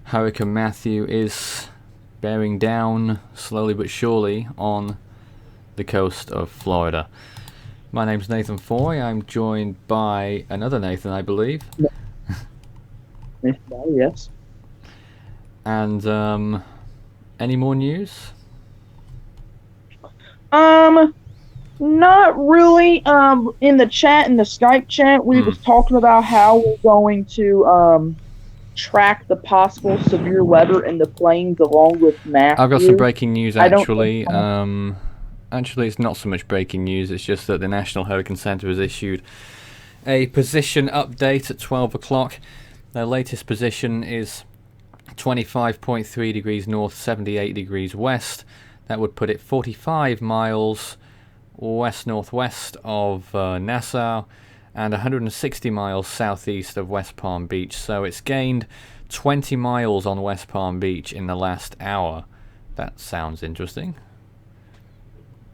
Hurricane Matthew is bearing down slowly but surely on the coast of Florida. My name's Nathan Foy. I'm joined by another Nathan, I believe. Yes. And any more news? Not really. In the Skype chat, we was talking about how we're going to track the possible severe weather in the plains along with Matthew. I've got some breaking news, actually. Actually, it's not so much breaking news. It's just that the National Hurricane Center has issued a position update at 12 o'clock. Their latest position is 25.3 degrees north, 78 degrees west. That would put it 45 miles west-northwest of Nassau and 160 miles southeast of West Palm Beach. So it's gained 20 miles on West Palm Beach in the last hour. That sounds interesting.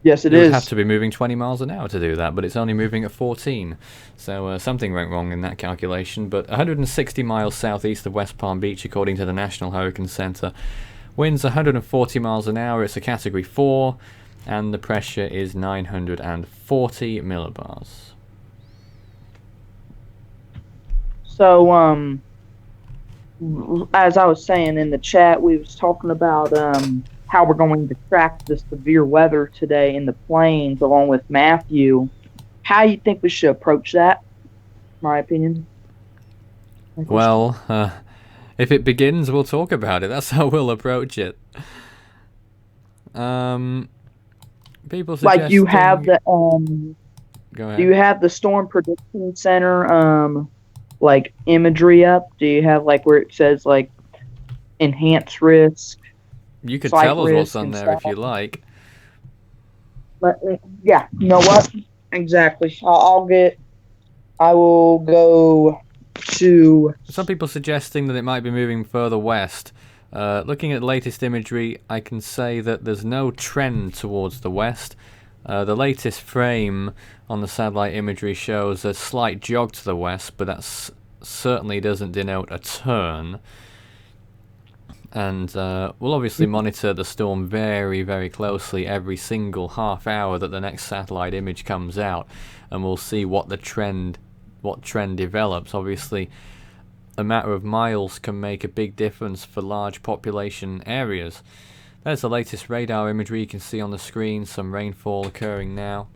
Yes, it would is. have to be moving 20 miles an hour to do that, but it's only moving at 14. So something went wrong in that calculation. But 160 miles southeast of West Palm Beach, according to the National Hurricane Center. Winds 140 miles an hour. It's a Category 4. And the pressure is 940 millibars. So, as I was saying in the chat, we was talking about how we're going to track the severe weather today in the plains along with Matthew. How you think we should approach that? My opinion. Well, if it begins, we'll talk about it. That's how we'll approach it. People suggesting... Like you have the Go ahead. Do you have the Storm Prediction Center like imagery up? Do you have like where it says like enhanced risk? You could tell us what's on there if you like. But yeah, you know what? Exactly. I will go to... Some people suggesting that it might be moving further west. Looking at the latest imagery, I can say that there's no trend towards the west. The latest frame on the satellite imagery shows a slight jog to the west, but that certainly doesn't denote a turn. And we'll obviously monitor the storm very, very closely every single half hour that the next satellite image comes out, and we'll see what trend develops. Obviously, a matter of miles can make a big difference for large population areas. There's the latest radar imagery you can see on the screen. Some rainfall occurring now.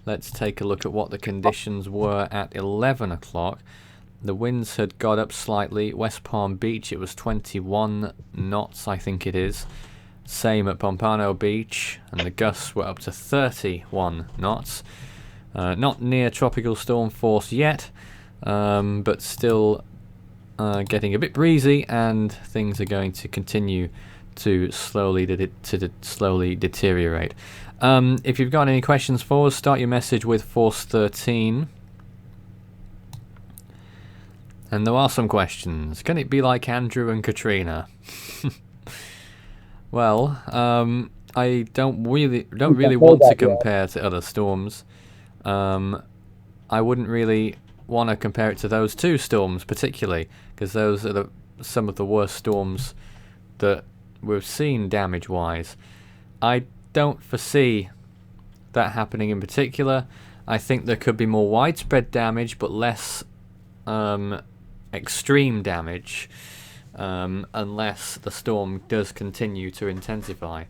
Let's take a look at what the conditions were at 11 o'clock. The winds had got up slightly. West Palm Beach, it was 21 knots, I think it is. Same at Pompano Beach, and the gusts were up to 31 knots. Not near tropical storm force yet, but still getting a bit breezy, and things are going to continue to slowly deteriorate. If you've got any questions for us, start your message with Force 13. And there are some questions. Can it be like Andrew and Katrina? Well, I don't really want to compare to other storms. I wouldn't really want to compare it to those two storms particularly, because those are some of the worst storms that we've seen damage-wise. I don't foresee that happening in particular. I think there could be more widespread damage, but less extreme damage, unless the storm does continue to intensify.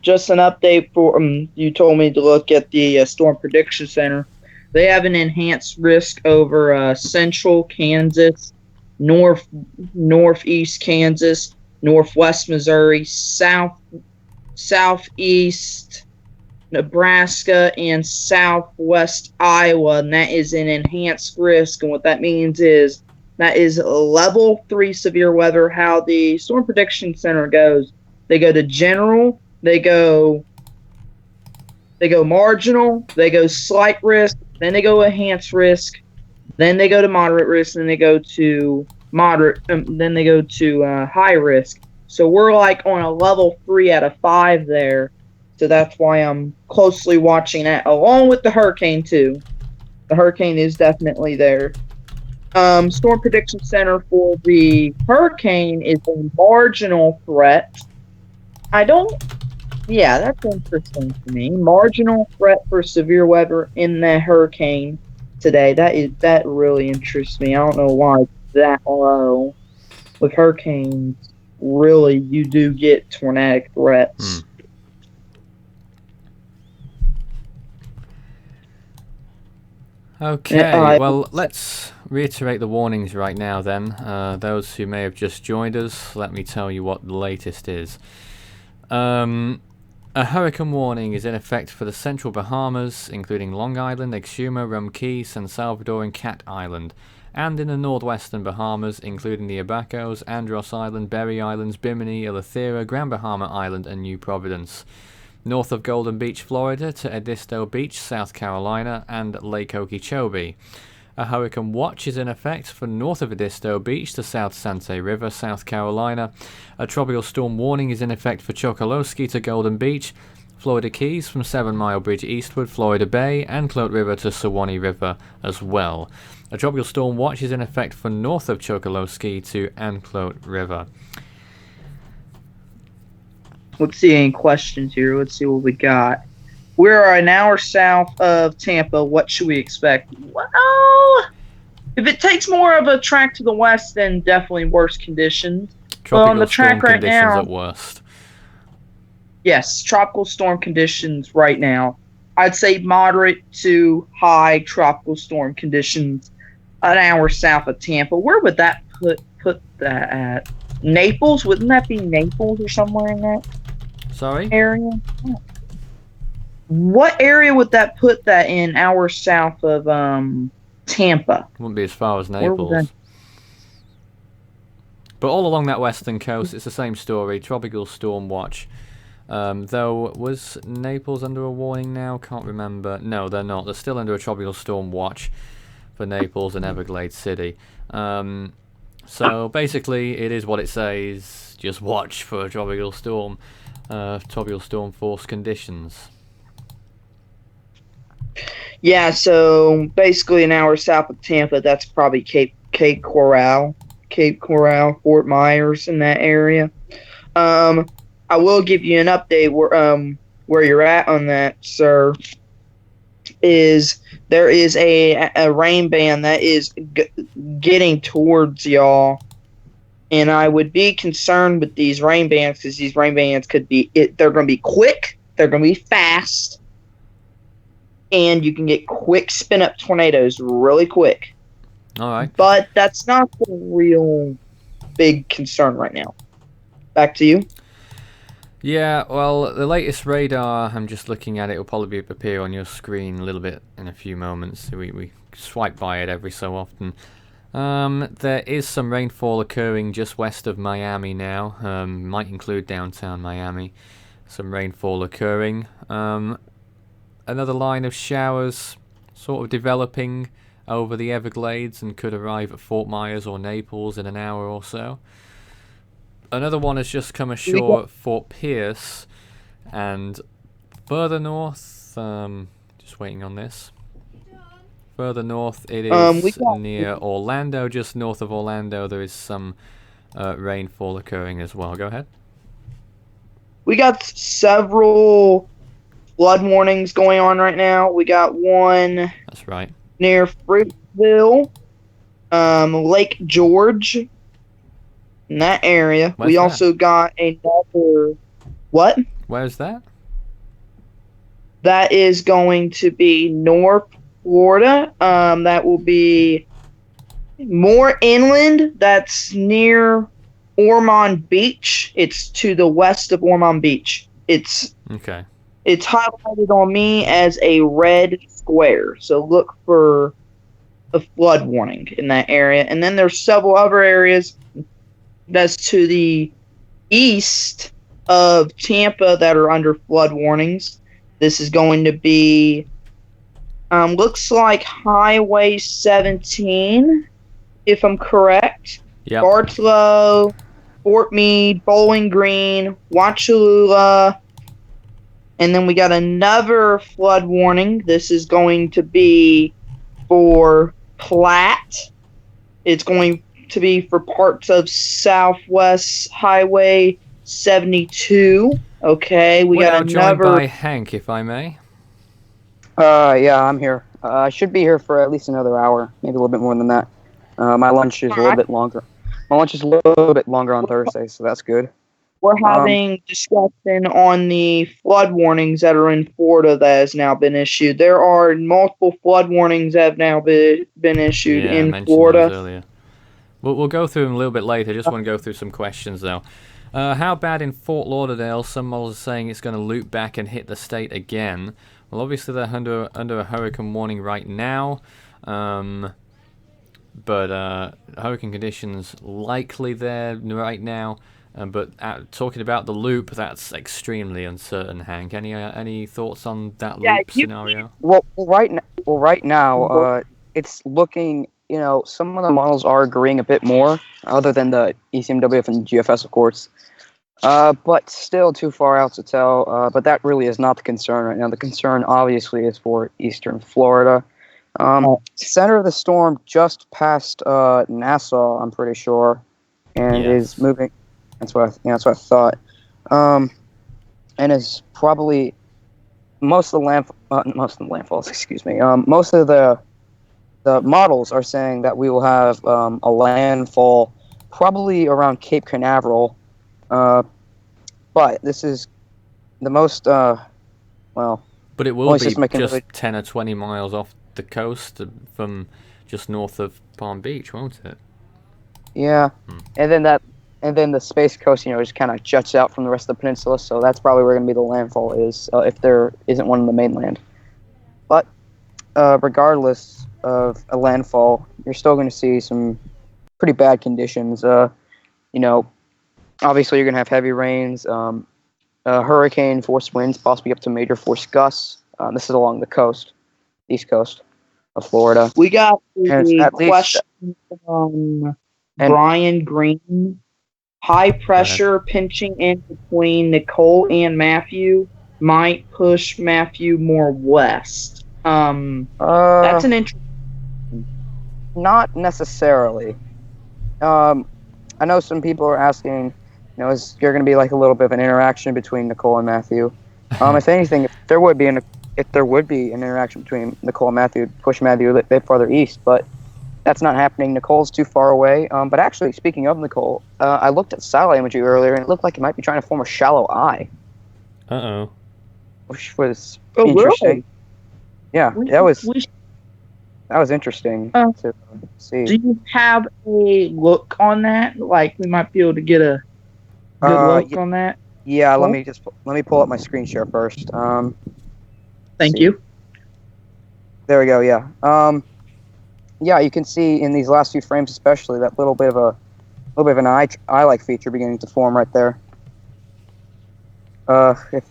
Just an update for you told me to look at the Storm Prediction Center. They have an enhanced risk over central Kansas, northeast Kansas, northwest Missouri, southeast Nebraska, and southwest Iowa, and that is an enhanced risk. And what that means is that is level 3 severe weather. How the Storm Prediction Center goes: they go to general, they go marginal, they go slight risk, then they go enhanced risk, then they go to moderate risk, then they go to high risk. So we're like on a level 3 out of 5 there. So that's why I'm closely watching that, along with the hurricane too. The hurricane is definitely there. Storm Prediction Center for the hurricane is a marginal threat. Yeah, that's interesting to me. Marginal threat for severe weather in the hurricane today. That really interests me. I don't know why it's that low. With hurricanes, really, you do get tornadic threats. Okay, well, let's reiterate the warnings right now then. Those who may have just joined us, let me tell you what the latest is. A hurricane warning is in effect for the central Bahamas, including Long Island, Exuma, Rum Cay, San Salvador, and Cat Island, and in the northwestern Bahamas, including the Abacos, Andros Island, Berry Islands, Bimini, Eleuthera, Grand Bahama Island, and New Providence. North of Golden Beach, Florida, to Edisto Beach, South Carolina, and Lake Okeechobee. A hurricane watch is in effect for north of Edisto Beach to South Sante River, South Carolina. A tropical storm warning is in effect for Chokoloskee to Golden Beach, Florida Keys from 7 Mile Bridge eastward, Florida Bay, and Clote River to Suwannee River as well. A tropical storm watch is in effect for north of Chokoloskee to Anclote River. Let's see any questions here. Let's see what we got. We're an hour south of Tampa. What should we expect? Well, if it takes more of a track to the west, then definitely worse conditions. Tropical on the track right now, at worst. Yes, tropical storm conditions right now. I'd say moderate to high tropical storm conditions an hour south of Tampa. Where would that put that at? Naples? Wouldn't that be Naples or somewhere in that area? What area would that put that in hours south of Tampa? Wouldn't be as far as Naples. But all along that western coast, it's the same story. Tropical storm watch. Though, was Naples under a warning now? Can't remember. No, they're not. They're still under a tropical storm watch for Naples and Everglades City. So basically, it is what it says. Just watch for a tropical storm force conditions. Yeah, so basically an hour south of Tampa, that's probably Cape Coral, Fort Myers, in that area. I will give you an update where you're at on that, sir. There is a rain band that is getting towards y'all, and I would be concerned with these rain bands because these rain bands they're going to be quick, they're going to be fast, and you can get quick spin-up tornadoes really quick. All right. But that's not the real big concern right now. Back to you. Yeah, well, the latest radar, I'm just looking at it, will probably appear on your screen a little bit in a few moments. We swipe by it every so often. There is some rainfall occurring just west of Miami now. Might include downtown Miami. Some rainfall occurring. Another line of showers sort of developing over the Everglades and could arrive at Fort Myers or Naples in an hour or so. Another one has just come ashore at Fort Pierce, and further north, just waiting on this. Further north, it is near Orlando, just north of Orlando. There is some rainfall occurring as well. Go ahead. We got several flood warnings going on right now. We got one. That's right. Near Fruitville, Lake George, in that area. Where's that? Also got another. What? Where's that? That is going to be North Florida. That will be more inland. That's near Ormond Beach. It's to the west of Ormond Beach. It's highlighted on me as a red square. So look for a flood warning in that area. And then there's several other areas that's to the east of Tampa that are under flood warnings. This is going to be looks like Highway 17, if I'm correct. Yep. Bartow, Fort Meade, Bowling Green, Wachalula, and then we got another flood warning. This is going to be for Platte. It's going to be for parts of Southwest Highway 72. Okay, we We're got now joined another. by Hank, if I may. Yeah, I'm here. I should be here for at least another hour, maybe a little bit more than that. My lunch is a little bit longer. My lunch is a little bit longer on Thursday, so that's good. We're having discussion on the flood warnings that are in Florida that has now been issued. There are multiple flood warnings that have now been issued I in mentioned Florida. those earlier. We'll go through them a little bit later. I just want to go through some questions, though. How bad in Fort Lauderdale? Some models are saying it's going to loop back and hit the state again. Well, obviously they're under a hurricane warning right now, but hurricane conditions likely there right now. But talking about the loop, that's extremely uncertain. Hank, any thoughts on that loop scenario? Well, right now, it's looking. Some of the models are agreeing a bit more, other than the ECMWF and GFS, of course. But still too far out to tell. But that really is not the concern right now. The concern, obviously, is for eastern Florida. Center of the storm just passed Nassau, I'm pretty sure, and is moving. That's what I thought. And is probably most of the landfalls. Excuse me. Most of the models are saying that we will have a landfall probably around Cape Canaveral. But this is the most well. But it will be just 10 or 20 miles off the coast from just north of Palm Beach, won't it? Yeah, and then the Space Coast, just kind of juts out from the rest of the peninsula, so that's probably where going to be the landfall is, if there isn't one in the mainland. But regardless of a landfall, you're still going to see some pretty bad conditions. Obviously you're going to have heavy rains, hurricane force winds, possibly up to major force gusts. This is along the coast, east coast of Florida. We got a question from Brian Green. High pressure pinching in between Nicole and Matthew might push Matthew more west. That's an interesting. Not necessarily. I know some people are asking, is there going to be like a little bit of an interaction between Nicole and Matthew? If anything, if there would be an interaction between Nicole and Matthew, it'd push Matthew a bit farther east, but that's not happening. Nicole's too far away. But actually, speaking of Nicole, I looked at satellite imagery earlier, and it looked like it might be trying to form a shallow eye. Uh-oh. Which was interesting. Really? Yeah, that was interesting to see. Do you have a look on that? Like, we might be able to get a good look on that? Yeah, let me pull up my screen share first. Thank you. There we go, yeah. Yeah, you can see in these last few frames, especially, that little bit of an eye-like feature beginning to form right there. If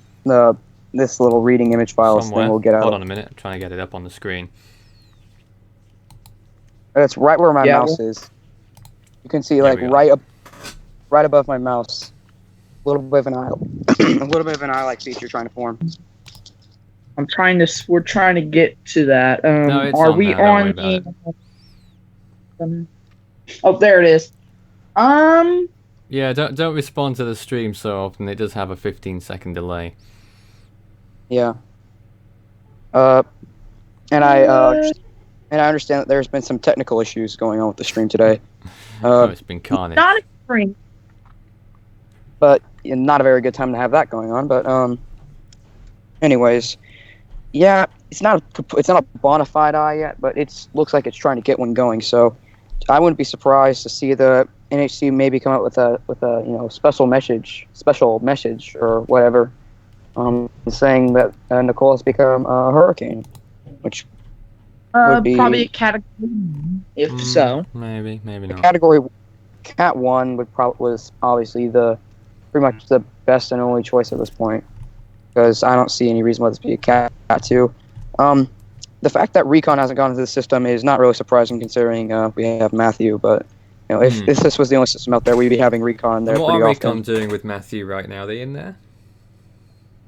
this little reading image files thing will get out. Hold on a minute, I'm trying to get it up on the screen. It's right where my mouse is. You can see right above my mouse, a little bit of an eye-like feature trying to form. We're trying to get to that. No, it's are on we there. on the? Oh, there it is. Yeah, don't respond to the stream so often. It does have a 15-second delay. Yeah. And I understand that there's been some technical issues going on with the stream today. It's been carnage. Not a stream. But not a very good time to have that going on. But anyways, yeah, it's not a bona fide eye yet, but it looks like it's trying to get one going. So I wouldn't be surprised to see the NHC maybe come up with a special message or whatever, saying that Nicole has become a hurricane, which would be probably a category, if so. Maybe not. Category Cat 1 was obviously pretty much the best and only choice at this point, because I don't see any reason why this be a Cat 2. The fact that Recon hasn't gone into the system is not really surprising, considering we have Matthew. But if this was the only system out there, we'd be having Recon there pretty often. What are Recon doing with Matthew right now? Are they in there?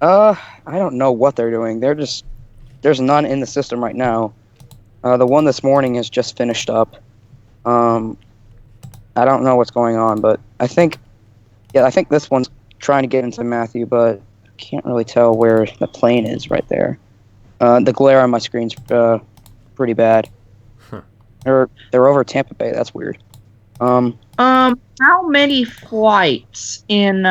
I don't know what they're doing. There's none in the system right now. The one this morning has just finished up. I don't know what's going on, but I think this one's trying to get into Matthew, but can't really tell where the plane is right there. The glare on my screen's pretty bad. Huh. They're over Tampa Bay. That's weird. How many flights in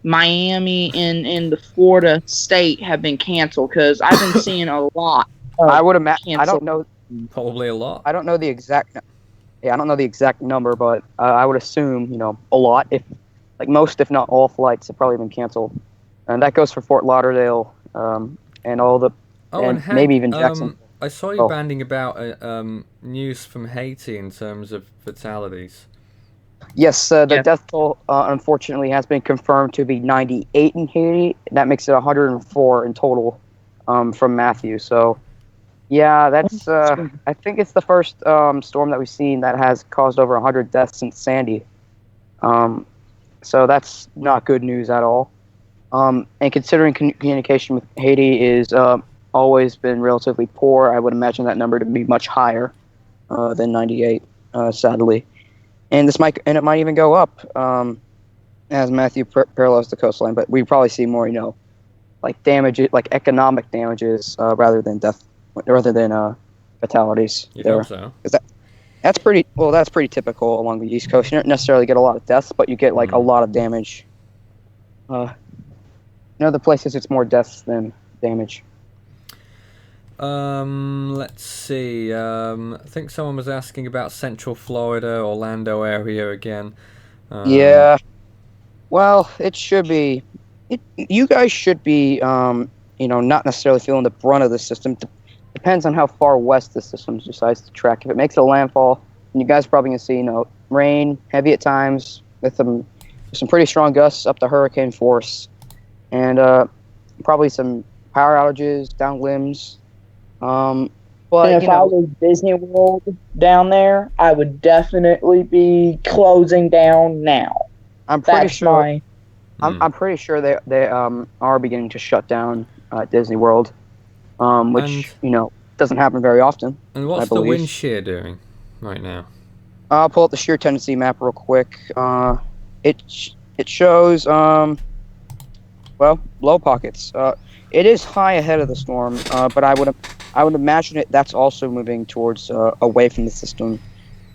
Miami and the Florida state have been canceled? Because I've been seeing a lot. I would imagine. I don't know. Probably a lot. I don't know the exact. Yeah, I don't know the exact number, but I would assume a lot. If most, if not all, flights have probably been canceled, and that goes for Fort Lauderdale, and all the, and Hank, maybe even Jackson. I saw you banding about news from Haiti in terms of fatalities. Yes, the death toll unfortunately has been confirmed to be 98 in Haiti. That makes it 104 in total from Matthew. So, yeah, that's I think it's the first storm that we've seen that has caused over 100 deaths since Sandy. So that's not good news at all. And considering communication with Haiti is always been relatively poor, I would imagine that number to be much higher than 98, sadly. And it might even go up as Matthew parallels the coastline. But we probably see more, damages, like economic damages, rather than fatalities. You think so? That's pretty typical along the East Coast. You don't necessarily get a lot of deaths, but you get a lot of damage. In other places, it's more deaths than damage. Let's see. I think someone was asking about Central Florida, Orlando area again. Yeah. Well, it should be. You guys should be, not necessarily feeling the brunt of the system. Depends on how far west the system decides to track. If it makes a landfall, you guys are probably gonna see, rain, heavy at times, with some pretty strong gusts up to hurricane force, and probably some power outages, down limbs. But if I was Disney World down there, I would definitely be closing down now. I'm pretty sure. I'm pretty sure they are beginning to shut down Disney World, which doesn't happen very often. And what's the wind shear doing right now? I'll pull up the shear tendency map real quick. It shows low pockets. It is high ahead of the storm, but I would imagine that's also moving towards away from the system.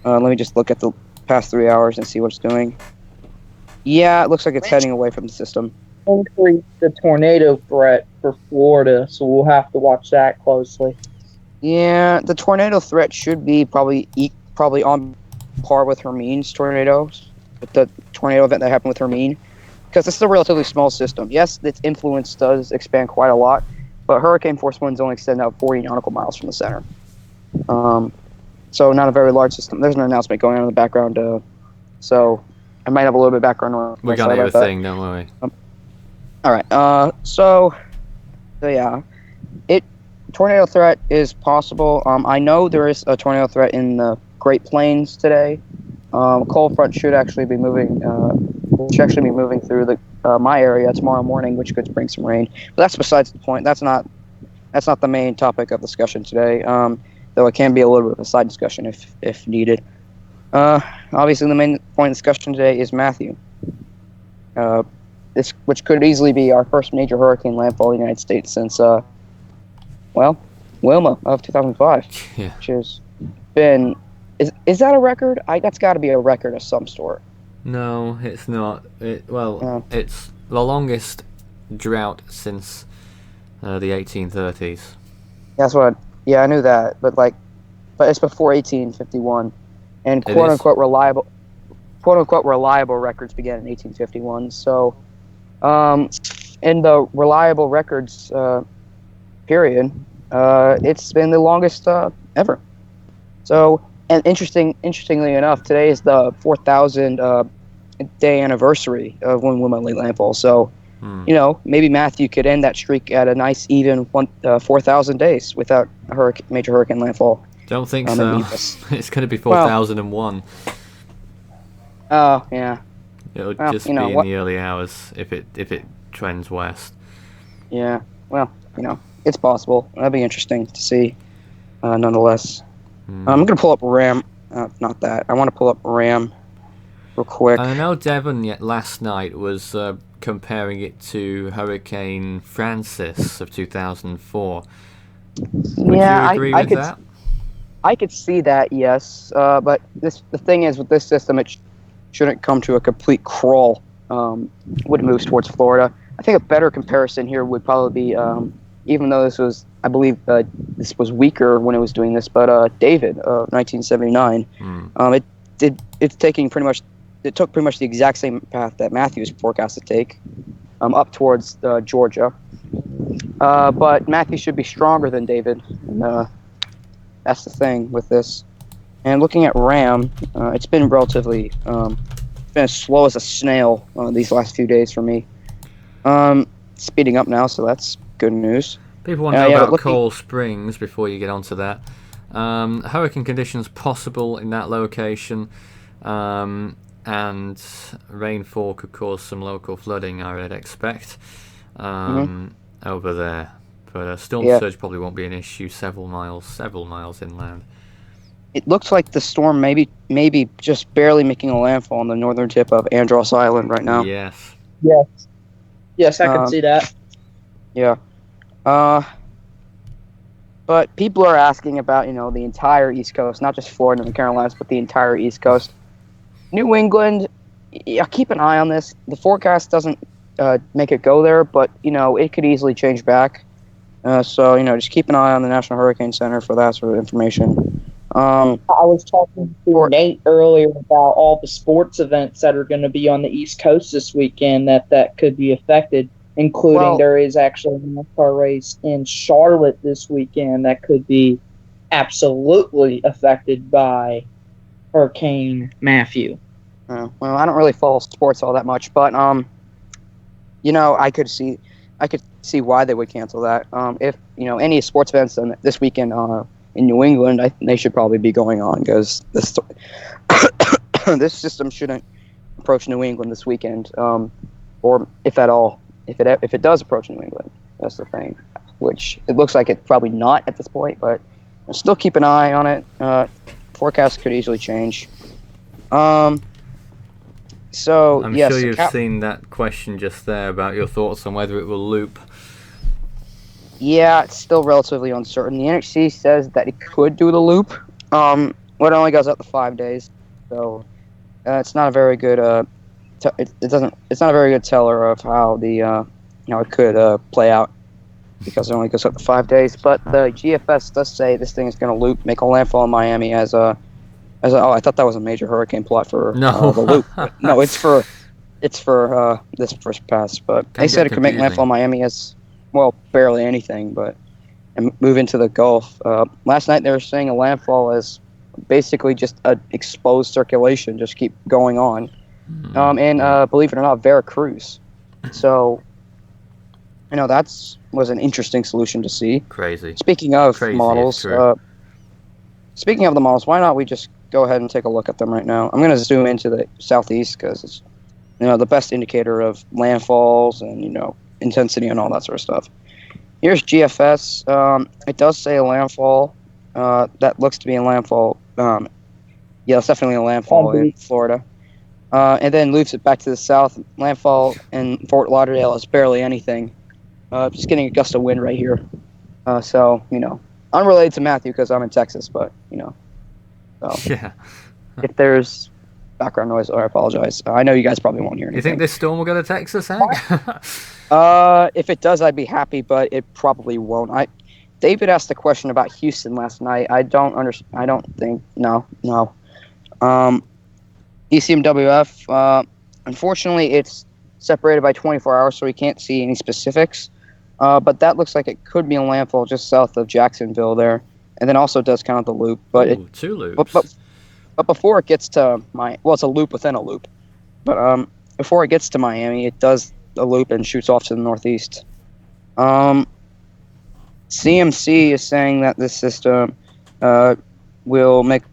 Let me just look at the past 3 hours and see what it's doing. Yeah, it looks like it's heading away from the system. Increase the tornado threat for Florida, so we'll have to watch that closely. Yeah, the tornado threat should be probably on par with Hermine's tornadoes, with the tornado event that happened with Hermine, because it's a relatively small system. Yes, its influence does expand quite a lot, but hurricane force winds only extend out 40 nautical miles from the center. So not a very large system. There's an announcement going on in the background, so I might have a little bit of background on. We're gonna have a thing, don't worry. All right. So yeah, tornado threat is possible. I know there is a tornado threat in the Great Plains today. Cold front should actually be moving. Through my area tomorrow morning, which could bring some rain. But that's besides the point. That's not the main topic of discussion today. Though it can be a little bit of a side discussion if needed. Obviously, the main point of discussion today is Matthew. Which could easily be our first major hurricane landfall in the United States since, Wilma of 2005. Yeah. Which has been... Is that a record? That's got to be a record of some sort. No, it's not. It's the longest drought since the 1830s. That's what... Yeah, I knew that, but it's before 1851. And quote-unquote reliable records began in 1851. So, in the reliable records period, it's been the longest ever. So, and interestingly enough, today is the 4,000 day anniversary of when Wilma laid landfall. So, maybe Matthew could end that streak at a nice even 4,000 days without a major hurricane landfall. Don't think so. It's going to be 4,001. Oh, yeah. It'll just be in the early hours if it trends west. Yeah. Well, it's possible. That'd be interesting to see. nonetheless. I'm going to pull up RAM. Not that. I want to pull up RAM real quick. I know Devon last night was comparing it to Hurricane Francis of 2004. Would you agree with that? I could see that, yes. But the thing is, with this system, it shouldn't come to a complete crawl when it moves towards Florida. I think a better comparison here would probably be, even though this was, I believe, this was weaker when it was doing this, but David of 1979, it took pretty much the exact same path that Matthew's forecast to take, up towards Georgia. But Matthew should be stronger than David. And, that's the thing with this. And looking at RAM, it's been relatively, it's been as slow as a snail these last few days for me. Speeding up now, so that's good news. People want to know about Coral Springs before you get onto that. Hurricane conditions possible in that location, and rainfall could cause some local flooding, I would expect, over there. But storm surge probably won't be an issue several miles inland. It looks like the storm maybe just barely making a landfall on the northern tip of Andros Island right now. Yes. Yes, I can see that. Yeah. But people are asking about, the entire East Coast, not just Florida and the Carolinas, but the entire East Coast. New England, keep an eye on this. The forecast doesn't make it go there, but, it could easily change back. So, just keep an eye on the National Hurricane Center for that sort of information. I was talking to Nate earlier about all the sports events that are going to be on the East Coast this weekend that could be affected, including there is actually a NASCAR race in Charlotte this weekend that could be absolutely affected by Hurricane Matthew. Well, I don't really follow sports all that much, but I could see why they would cancel that. If any sports events this weekend in New England, they should probably be going on because this this system shouldn't approach New England this weekend, or if at all. If it does approach New England, that's the thing. Which it looks like it's probably not at this point, but still keep an eye on it. Forecast could easily change. So I'm yes, sure you've seen that question just there about your thoughts on whether it will loop. Yeah, it's still relatively uncertain. The NHC says that it could do the loop. It only goes up to 5 days, so it's not a very good. It's not a very good teller of how the it could play out because it only goes up to 5 days. But the GFS does say this thing is going to loop, make a landfall in Miami as a. I thought that was a major hurricane plot for the loop. No, it's for this first pass. But they said it could make landfall in Miami as barely anything, and move into the Gulf. Last night they were saying a landfall as basically just an exposed circulation, just keep going on. And believe it or not, Veracruz. So, that was an interesting solution to see. Crazy. Speaking of models, why not we just go ahead and take a look at them right now? I'm going to zoom into the southeast because it's the best indicator of landfalls and intensity and all that sort of stuff. Here's GFS. It does say a landfall. That looks to be a landfall. Yeah, it's definitely a landfall in Florida. And then moves it back to the south. Landfall in Fort Lauderdale is barely anything. Just getting a gust of wind right here. So, unrelated to Matthew because I'm in Texas, but, So yeah. If there's background noise, I apologize. I know you guys probably won't hear anything. You think this storm will go to Texas, Hank? If it does, I'd be happy, but it probably won't. David asked a question about Houston last night. I don't think. No. ECMWF, unfortunately, it's separated by 24 hours, so we can't see any specifics. But that looks like it could be a landfall just south of Jacksonville there, and then also does count the loop. But two loops. But before it gets to it's a loop within a loop. But before it gets to Miami, it does a loop and shoots off to the northeast. CMC is saying that this system will make.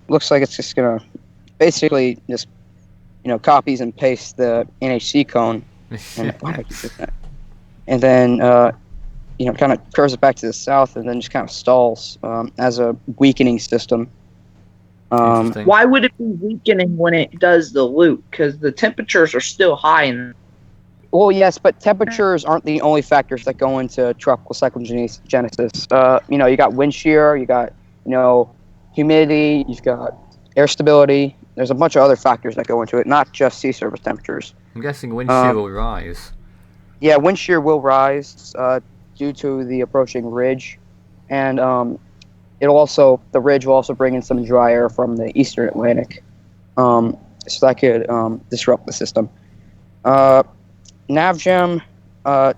Looks like it's just gonna basically just copies and paste the NHC cone, and then kind of curves it back to the south and then just kind of stalls as a weakening system. Why would it be weakening when it does the loop? Because the temperatures are still high. Well, yes, but temperatures aren't the only factors that go into tropical cyclogenesis. You got wind shear, you got, humidity, you've got air stability. There's a bunch of other factors that go into it, not just sea surface temperatures. I'm guessing wind shear will rise. Yeah, wind shear will rise due to the approaching ridge, and the ridge will also bring in some dry air from the eastern Atlantic, so that could disrupt the system. NavGem,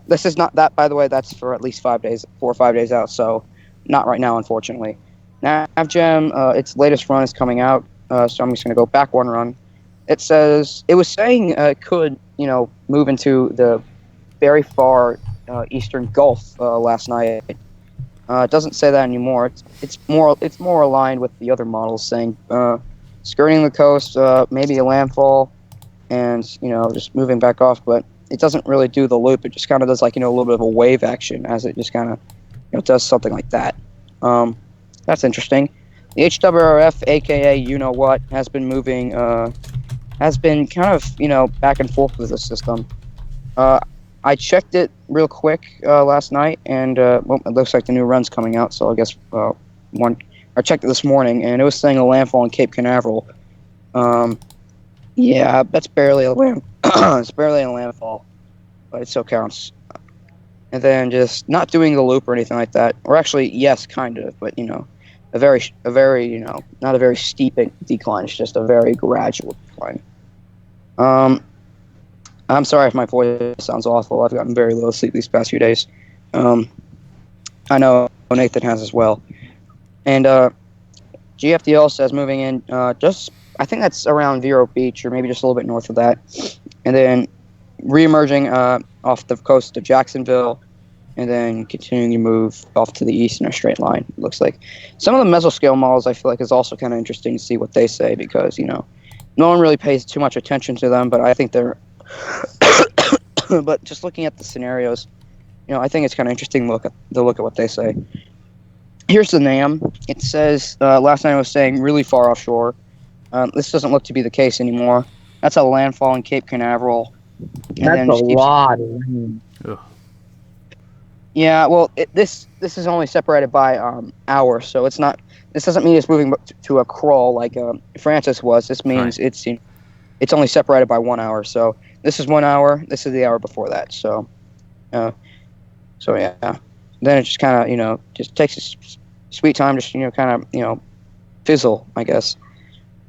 this is not that, by the way, that's for at least 4 or 5 days out, so not right now, unfortunately. NavGem, its latest run is coming out, so I'm just going to go back one run. It was saying it could, move into the very far eastern Gulf last night. It doesn't say that anymore. It's more aligned with the other models, saying skirting the coast, maybe a landfall, and just moving back off. But it doesn't really do the loop. It just kind of does a little bit of a wave action as it just kind of does something like that. That's interesting. The HWRF, aka what, has been moving, has been kind of back and forth with the system. I checked it real quick last night, and it looks like the new run's coming out. So I guess I checked it this morning, and it was saying a landfall in Cape Canaveral. Yeah, that's barely a it's barely a landfall, but it still counts. And then just not doing the loop or anything like that, or actually yes, kind of, but a very not a very steep decline. It's just a very gradual decline. I'm sorry if my voice sounds awful. I've gotten very little sleep these past few days. I know Nathan has as well. And GFDL says moving in I think that's around Vero Beach or maybe just a little bit north of that. And then re-emerging off the coast of Jacksonville and then continuing to move off to the east in a straight line, it looks like. Some of the mesoscale models I feel like is also kind of interesting to see what they say because, no one really pays too much attention to them, but I think they're but just looking at the scenarios, I think it's kind of interesting to look at what they say. Here's the NAM. It says, last night I was saying really far offshore. This doesn't look to be the case anymore. That's a landfall in Cape Canaveral. That's a lot. Yeah, well, this is only separated by hours, so it's not. This doesn't mean it's moving to a crawl like Francis was. This means right. It's only separated by 1 hour. So this is 1 hour. This is the hour before that. So yeah. Then it just kind of just takes its sweet time, just kind of fizzle, I guess.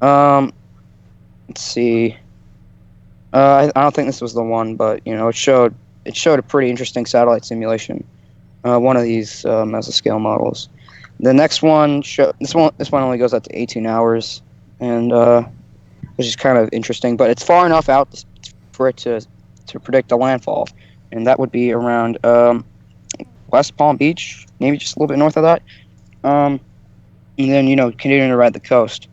Let's see. I don't think this was the one, but it showed a pretty interesting satellite simulation. One of these mesoscale models. The next one this one only goes out to 18 hours, and which is kind of interesting. But it's far enough out for it to predict a landfall, and that would be around West Palm Beach, maybe just a little bit north of that. And then continuing to ride the coast.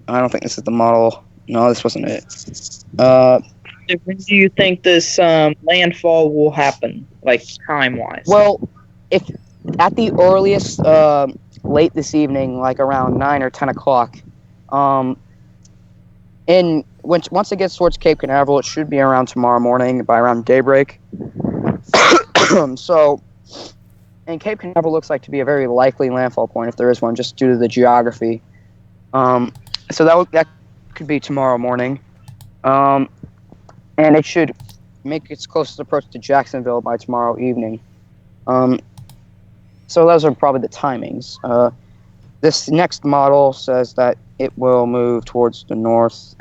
I don't think this is the model. No, this wasn't it. When do you think this landfall will happen, like time-wise? Well, if at the earliest, late this evening, like around 9 or 10 o'clock, once it gets towards Cape Canaveral, it should be around tomorrow morning by around daybreak. So, and Cape Canaveral looks like to be a very likely landfall point if there is one, just due to the geography. So that could be tomorrow morning. And it should make its closest approach to Jacksonville by tomorrow evening. So those are probably the timings. This next model says that it will move towards the north.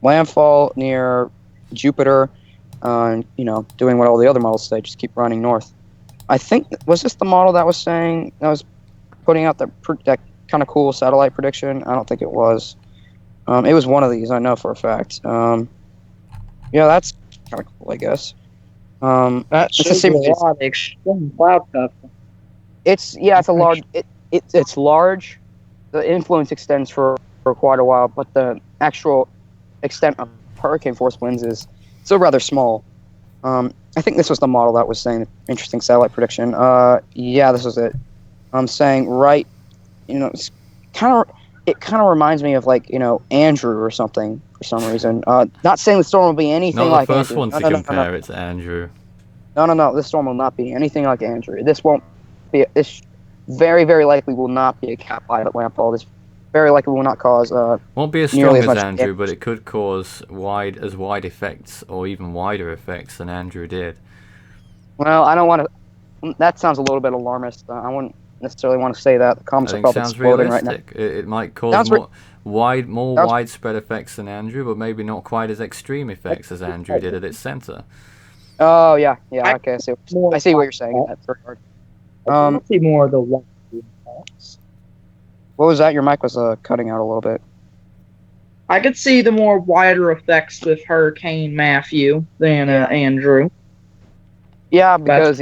Landfall near Jupiter, doing what all the other models say, just keep running north. I think, was this the model that was putting out that kind of cool satellite prediction? I don't think it was. It was one of these, I know for a fact. Yeah, that's kind of cool, I guess. That's it's a lot of extreme cloud cover. It's a large. It's large. The influence extends for quite a while, but the actual extent of hurricane force winds is still rather small. I think this was the model that was saying the interesting satellite prediction. Yeah, this was it. I'm saying right, it's it kind of reminds me of like Andrew or something for some reason. Not saying the storm will be anything Not the like first Andrew. one to compare it to Andrew. No. This storm will not be anything like Andrew. This won't be. This very, very likely will not be a Cat Violet landfall. This very likely will not cause Won't be as nearly strong as as much Andrew, damage. but it could cause wide effects or even wider effects than Andrew did. Well, I don't want to. That sounds a little bit alarmist. I wouldn't necessarily want to say that. The I comments are think probably sounds exploding right now. realistic. It might cause Sounds re- more sounds- widespread effects than Andrew, but maybe not quite as extreme effects as Andrew did at its center. Oh yeah. Okay. More I see what you're saying in that regard. I see more of the wider effects. What was that? Your mic was cutting out a little bit. I could see the more wider effects with Hurricane Matthew than Andrew. Yeah, because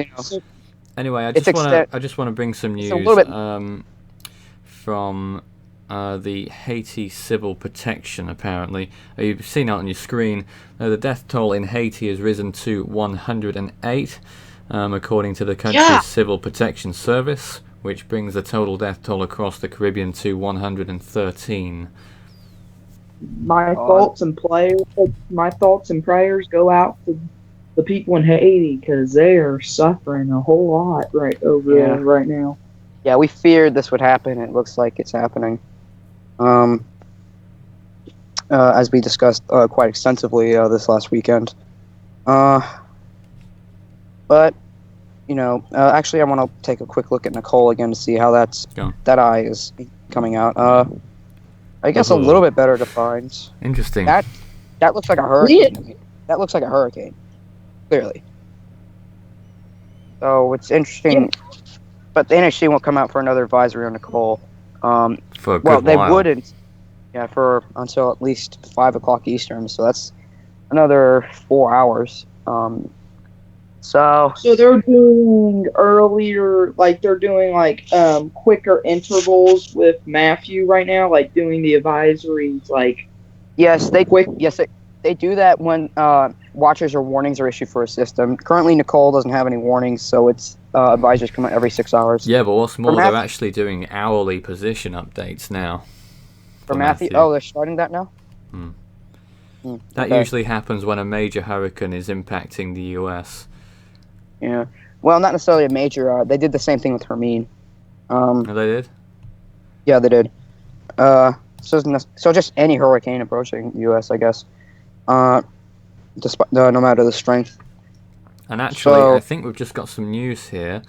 Anyway, I It's just want to bring some it's a news little bit- from the Haiti Civil Protection. Apparently, you've seen it on your screen. The death toll in Haiti has risen to 108, according to the country's Civil Protection Service, which brings the total death toll across the Caribbean to 113. My thoughts and prayers go out to the people in Haiti because they are suffering a whole lot right over there right now. Yeah, we feared this would happen. It looks like it's happening. As we discussed quite extensively this last weekend. But actually, I want to take a quick look at Nicole again to see how that eye is coming out. I guess a little bit better defined. Interesting. That looks like a hurricane to me. That looks like a hurricane, clearly. So it's interesting, but the NHC won't come out for another advisory on Nicole. For a good well, they while. wouldn't. Yeah, for until at least 5 o'clock Eastern. So that's another 4 hours. So they're doing earlier, like they're doing quicker intervals with Matthew right now, like doing the advisories, like yes, they do that when watchers or warnings are issued for a system. Currently, Nicole doesn't have any warnings, so its advisories come out every 6 hours. Yeah, but what's more, they're actually doing hourly position updates now. For Matthew? Oh, they're starting that now? That usually happens when a major hurricane is impacting the US. Yeah. Well, not necessarily a major. They did the same thing with Hermine. Oh, they did? Yeah, they did. So just any hurricane approaching the U.S., I guess. Despite no matter the strength. And actually, I think we've just got some news here.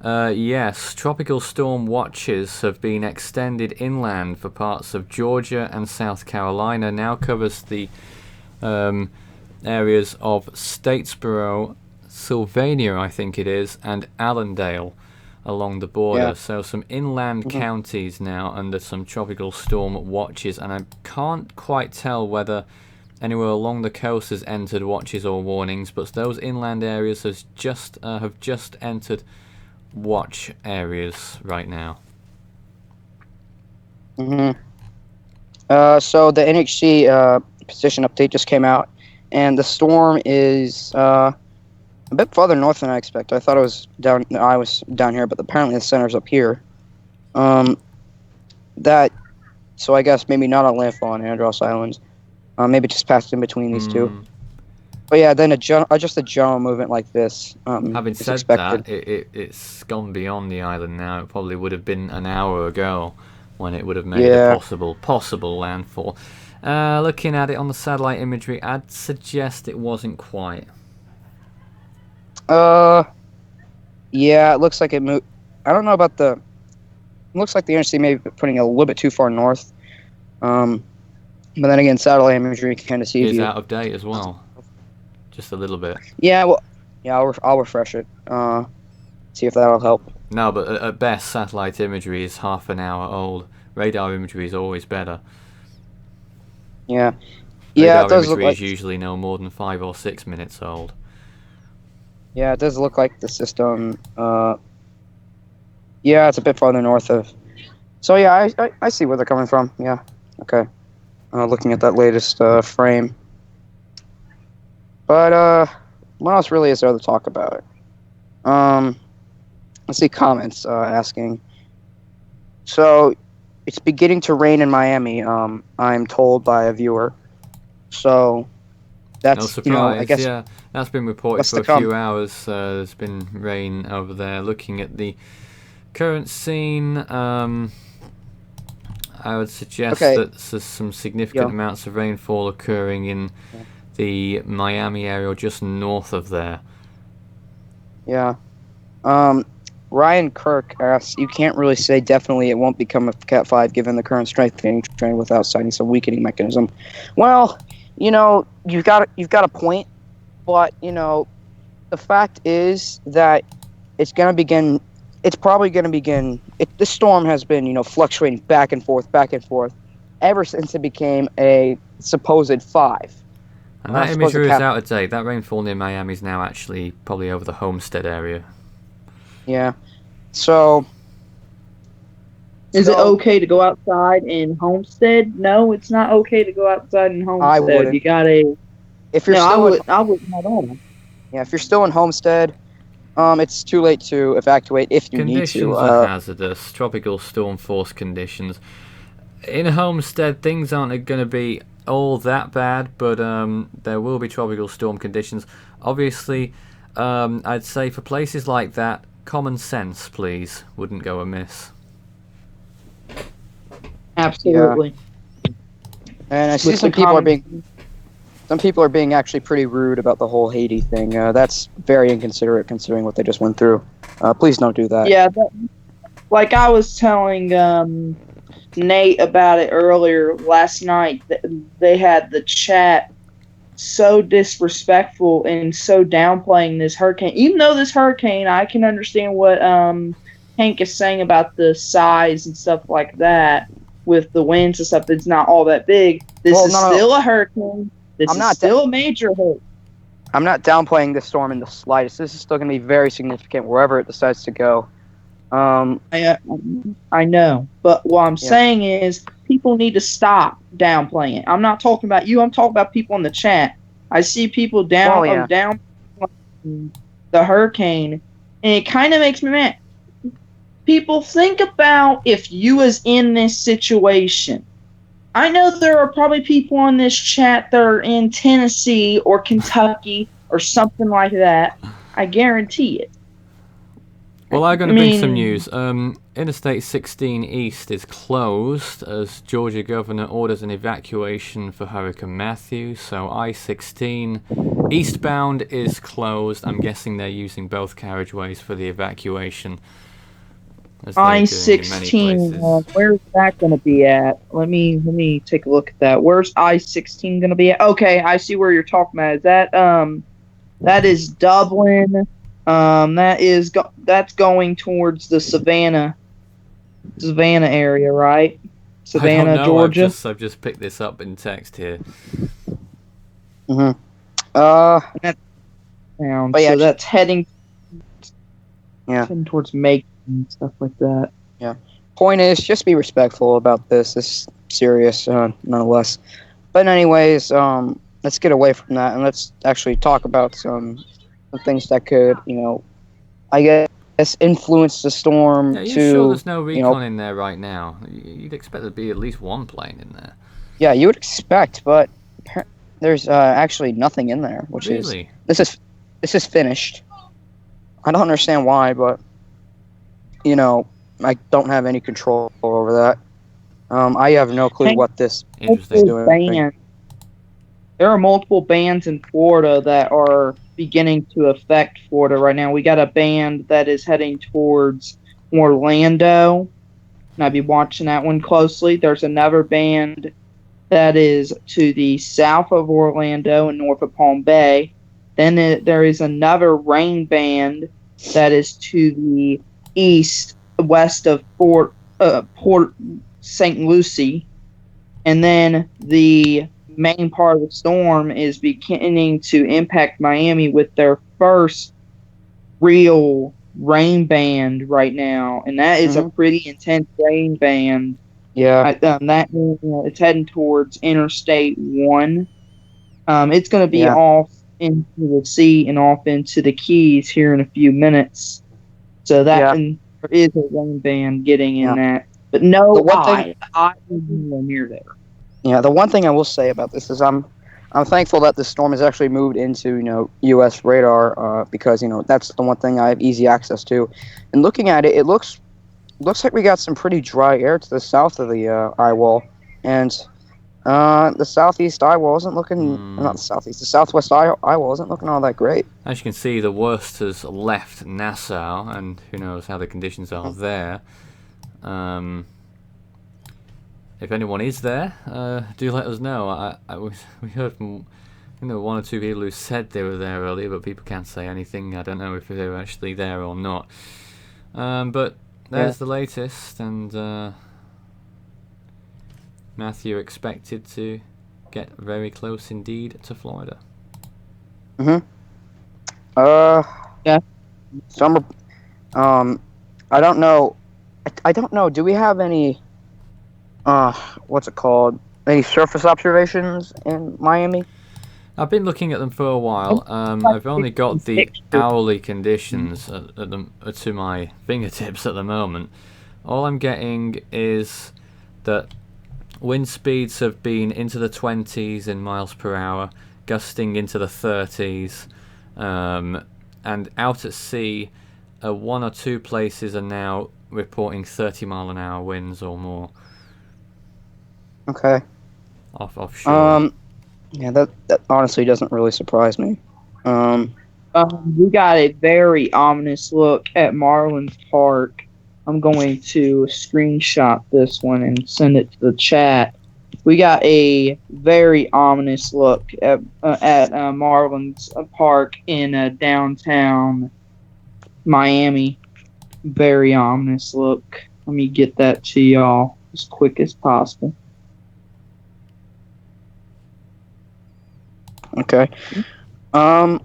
Yes, tropical storm watches have been extended inland for parts of Georgia and South Carolina. Now covers the areas of Statesboro, Sylvania, I think it is, and Allendale along the border. Yeah. So some inland counties now under some tropical storm watches, and I can't quite tell whether anywhere along the coast has entered watches or warnings, but those inland areas have just entered watch areas right now. So the NHC position update just came out, and the storm is a bit farther north than I expected. I thought it was down. I was down here, but apparently the center's up here. So I guess maybe not on landfall on Andros Island. Maybe just passed in between these two. But yeah, then just a general movement like this. Having said expected. that, it's gone beyond the island now. It probably would have been an hour ago when it would have made a possible landfall. Looking at it on the satellite imagery, I'd suggest it wasn't quite. Yeah, it looks like it moved. I don't know about the. It looks like the NHC may be putting it a little bit too far north. But then again, satellite imagery can deceive It's you. out of date as well. Just a little bit. Yeah, well, yeah, I'll refresh it. See if that'll help. No, but at best, satellite imagery is half an hour old. Radar imagery is always better. Yeah. Radar It does look imagery like. is usually no more than 5 or 6 minutes old. Yeah, it does look like the system. Yeah, it's a bit farther north of. So yeah, I see where they're coming from. Yeah. Okay. Looking at that latest frame. But what else really is there to talk about? Let's see comments asking. So, it's beginning to rain in Miami. I'm told by a viewer. So, that's No surprise. you know, I guess Yeah, that's been reported for a few hours. There's been rain over there. Looking at the current scene, I would suggest that there's some significant amounts of rainfall occurring in the Miami area, or just north of there. Yeah. Ryan Kirk asks, you can't really say definitely it won't become a Cat 5 given the current strengthening trend without citing some weakening mechanism. Well, you know, you've got a point, but you know, the fact is that it's probably going to begin. This storm has been, you know, fluctuating back and forth ever since it became a supposed 5. And that imagery is out of date. That rainfall near Miami is now actually probably over the Homestead area. Yeah. So, is it okay to go outside in Homestead? No, it's not okay to go outside in Homestead. I wouldn't. You gotta. If you're I wouldn't at all. Yeah, if you're still in Homestead, it's too late to evacuate if you need to. Conditions are hazardous. Tropical storm force conditions. In Homestead, things aren't going to be all that bad, but there will be tropical storm conditions. Obviously, I'd say for places like that, common sense, please, wouldn't go amiss. Absolutely. Yeah. And I see some people are being actually pretty rude about the whole Haiti thing. That's very inconsiderate considering what they just went through. Please don't do that. Yeah, like I was telling Nate about it earlier last night. They had the chat so disrespectful and so downplaying this hurricane. Even though this hurricane, I can understand what Hank is saying about the size and stuff like that with the winds and stuff. It's not all that big. This is still a hurricane. This is still a major hurricane. I'm not downplaying this storm in the slightest. This is still going to be very significant wherever it decides to go. I know, but what I'm saying is people need to stop downplaying it. I'm not talking about you. I'm talking about people in the chat. I see people down the hurricane, and it kind of makes me mad. People, think about if you was in this situation. I know there are probably people on this chat that are in Tennessee or Kentucky or something like that. I guarantee it. Well, I'm going to bring some news. Interstate 16 East is closed as Georgia governor orders an evacuation for Hurricane Matthew. So I-16 eastbound is closed. I'm guessing they're using both carriageways for the evacuation. I-16, where's that going to be at? Let me take a look at that. Where's I-16 going to be at? Okay, I see where you're talking about. Is that that is Dublin. That's going towards the Savannah area, right? Savannah, I don't know. Georgia. I've just picked this up in text here. Mhm. So that's heading towards Macon and stuff like that. Yeah. Point is, just be respectful about this. It's serious, nonetheless. But anyways, let's get away from that and let's actually talk about some things that could, I guess influence the storm. You're sure there's no recon in there right now? You'd expect there'd be at least one plane in there. Yeah, you would expect, but there's actually nothing in there, which really? This is finished. I don't understand why, but I don't have any control over that. I have no clue what this is doing. There are multiple bans in Florida that are beginning to affect Florida right now. We got a band that is heading towards Orlando, and I'll be watching that one closely. There's another band that is to the south of Orlando and north of Palm Bay. Then there is another rain band that is to the west of Port St. Lucie, and then the main part of the storm is beginning to impact Miami with their first real rain band right now, and that is a pretty intense rain band. Yeah, it's heading towards Interstate 1. It's going to be off into the sea and off into the Keys here in a few minutes. So that Yeah. and there is a rain band getting in Yeah. that, but The no one thing, eye is nowhere near there. yeah, the one thing I will say about this is I'm thankful that the storm has actually moved into U.S. radar because that's the one thing I have easy access to. And looking at it, it looks like we got some pretty dry air to the south of the eye wall, and the southeast eye wall isn't looking. Not the southeast, the southwest eye wall isn't looking all that great. As you can see, the worst has left Nassau, and who knows how the conditions are there. If anyone is there, do let us know. We heard from one or two people who said they were there earlier, but people can't say anything. I don't know if they were actually there or not. But there's the latest, and Matthew expected to get very close indeed to Florida. Yeah. Summer. I don't know. I don't know. Do we have any? What's it called? Any surface observations in Miami? I've been looking at them for a while. I've only got the hourly conditions to my fingertips at the moment. All I'm getting is that wind speeds have been into the 20s in miles per hour, gusting into the 30s, and out at sea, one or two places are now reporting 30-mile-an-hour winds or more. Okay. Offshore. Yeah, that honestly doesn't really surprise me. We got a very ominous look at Marlins Park. I'm going to screenshot this one and send it to the chat. We got a very ominous look at Marlins Park in downtown Miami. Very ominous look. Let me get that to y'all as quick as possible. Okay. And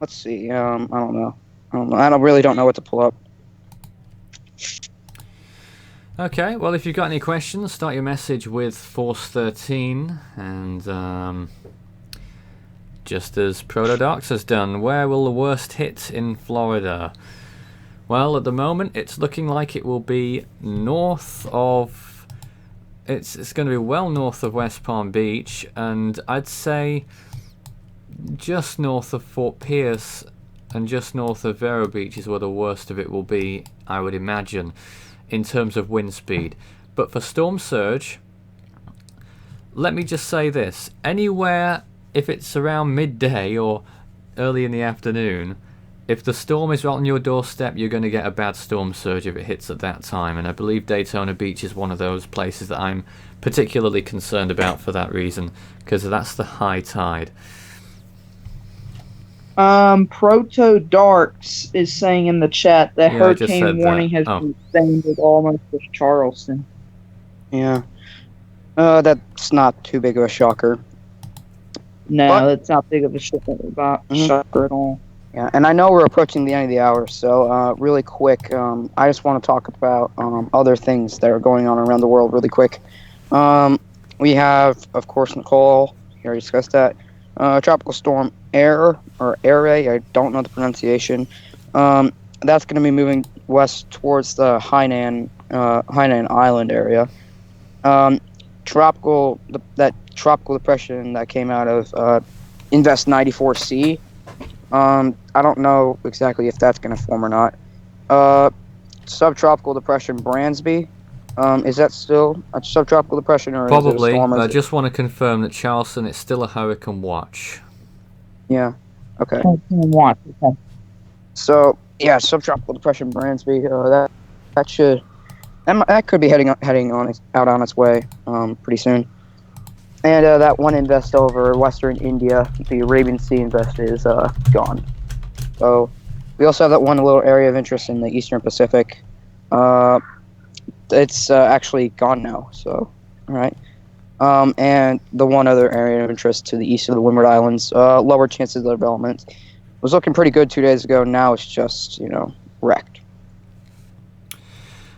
let's see. I don't know. I really don't know what to pull up. Okay, well, if you've got any questions, start your message with Force 13, and just as Protodox has done, where will the worst hit in Florida? Well, at the moment, it's looking like it will be north of... It's going to be well north of West Palm Beach, and I'd say just north of Fort Pierce and just north of Vero Beach is where the worst of it will be, I would imagine, in terms of wind speed. But for storm surge, let me just say this. Anywhere, if it's around midday or early in the afternoon, if the storm is right on your doorstep, you're going to get a bad storm surge if it hits at that time. And I believe Daytona Beach is one of those places that I'm particularly concerned about for that reason, because that's the high tide. Proto Darks is saying in the chat that hurricane warning has been extended almost to Charleston. Yeah. That's not too big of a shocker. No, that's not big of a shocker at all. Yeah, and I know we're approaching the end of the hour, so really quick, I just want to talk about other things that are going on around the world really quick. We have, of course, Nicole. We already discussed that. Tropical storm Air, or Aire, I don't know the pronunciation. That's going to be moving west towards the Hainan Island area. That tropical depression that came out of Invest 94C. I don't know exactly if that's going to form or not. Subtropical depression Bransby. Is that still a subtropical depression, or probably? Is it a storm? I just want to confirm that Charleston is still a hurricane watch. Yeah. Okay. Watch. Okay. So yeah, subtropical depression Bransby. That could be heading out on its way pretty soon. And that one invest over Western India, the Arabian Sea invest, is gone. So we also have that one little area of interest in the Eastern Pacific. It's actually gone now. So, all right. And the one other area of interest to the east of the Windward Islands, lower chances of development. It was looking pretty good 2 days ago. Now it's just wrecked.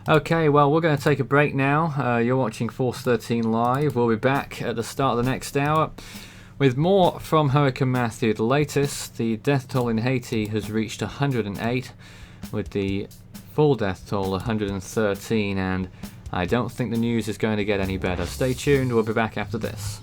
Okay, well, we're going to take a break now. You're watching Force 13 Live. We'll be back at the start of the next hour with more from Hurricane Matthew. The latest, the death toll in Haiti has reached 108, with the full death toll 113, and I don't think the news is going to get any better. Stay tuned, we'll be back after this.